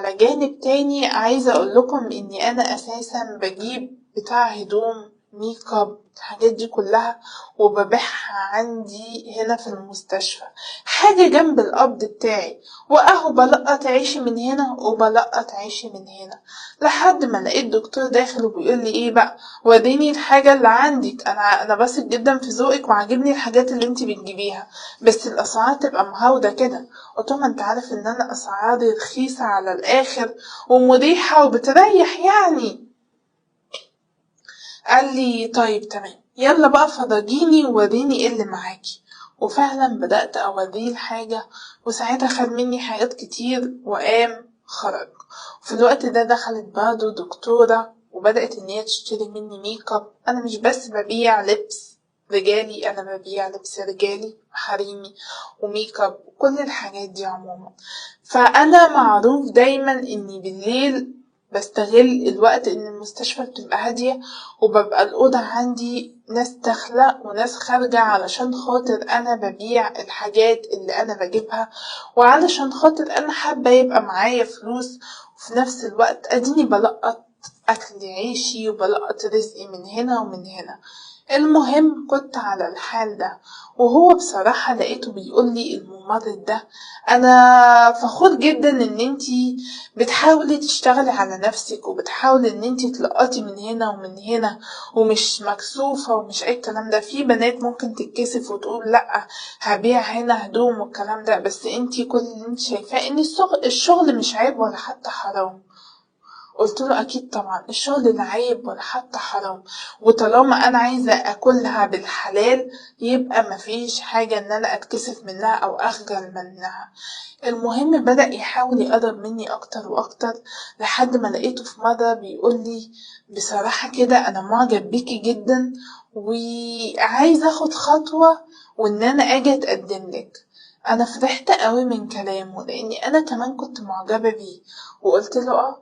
على جانب تاني عايزة اقول لكم اني انا اساسا بجيب بتاع هدوم ميك اب الحاجات دي كلها وببيعها عندي هنا في المستشفى، حاجة جنب القبض بتاعي، واهو بلقط عيشي من هنا وبلقط عيشي من هنا، لحد ما لقيت دكتور داخل وبيقول لي ايه بقى، وريني الحاجة اللي عندك، انا بثق جدا في ذوقك وعاجبني الحاجات اللي انتي بتجيبيها، بس الاسعار تبقى مهودة كده. قلت له ما انت عارف ان انا اسعاري رخيصة على الاخر ومريحة وبتريح يعني. قال لي طيب تمام، يلا بقى فرجيني ووريني ايه اللي معاكي. وفعلا بدأت اوريه الحاجة، وساعتها خد مني حاجات كتير وقام خرج. وفي الوقت ده دخلت برضه دكتورة وبدأت ان هي تشتري مني ميك اب. انا مش بس ببيع لبس رجالي، انا ببيع لبس رجالي وحريمي وميك اب وكل الحاجات دي عموما. فانا معروف دايما اني بالليل بستغل الوقت ان المستشفى بتبقى هادية، وببقى الأوضة عندي ناس داخلة وناس خارجة علشان خاطر أنا ببيع الحاجات اللي أنا بجيبها، وعلشان خاطر أنا حابة يبقى معايا فلوس، وفي نفس الوقت أديني بلقط أكل عيشي وبلقط رزقي من هنا ومن هنا. المهم كنت على الحال ده، وهو بصراحة لقيته بيقولي الممرض ده أنا فخور جدا إن انتي بتحاولي تشتغلي على نفسك وبتحاولي ان انتي تلقطي من هنا ومن هنا ومش مكسوفة ومش اي الكلام ده. في بنات ممكن تتكسف وتقول لأ هبيع هنا هدوم والكلام ده، بس انتي كل اللي انتي شايفاه ان الشغل مش عيب ولا حتى حرام. قلت له اكيد طبعا الشغل لا عيب ولا حتى حرام، وطالما انا عايزه اكلها بالحلال يبقى مفيش حاجه ان انا اتكسف منها او اخجل منها. المهم بدأ يحاول يقرب مني اكتر واكتر، لحد ما لقيته في مره بيقول لي بصراحه كده انا معجب بيكي جدا وعايز اخد خطوه وان انا اجي اتقدم لك. انا فرحت قوي من كلامه لاني انا كمان كنت معجبه بيه، وقلت له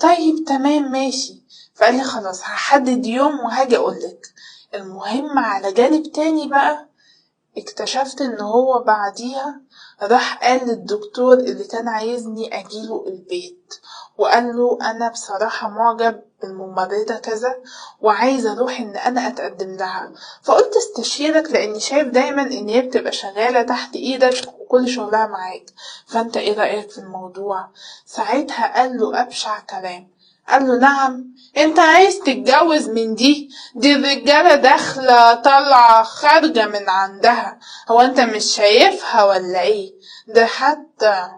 طيب تمام ماشي. فقال لي خلاص هحدد يوم وهاجي اقولك. المهم على جانب تاني بقى اكتشفت ان هو بعديها راح قال للدكتور اللي كان عايزني اجيله البيت، وقال له انا بصراحة معجب بالممرضة كذا وعايزة اروح ان انا اتقدم لها، فقلت استشيرك لاني شايف دايما ان هي بتبقى شغالة تحت ايدك وكل شغلها معاك، فانت ايه رأيك في الموضوع؟ ساعتها قال له ابشع كلام، قال له نعم انت عايز تتجوز من دي الرجالة داخلة طالعة خارجة من عندها، هو انت مش شايفها ولا ايه؟ ده حتى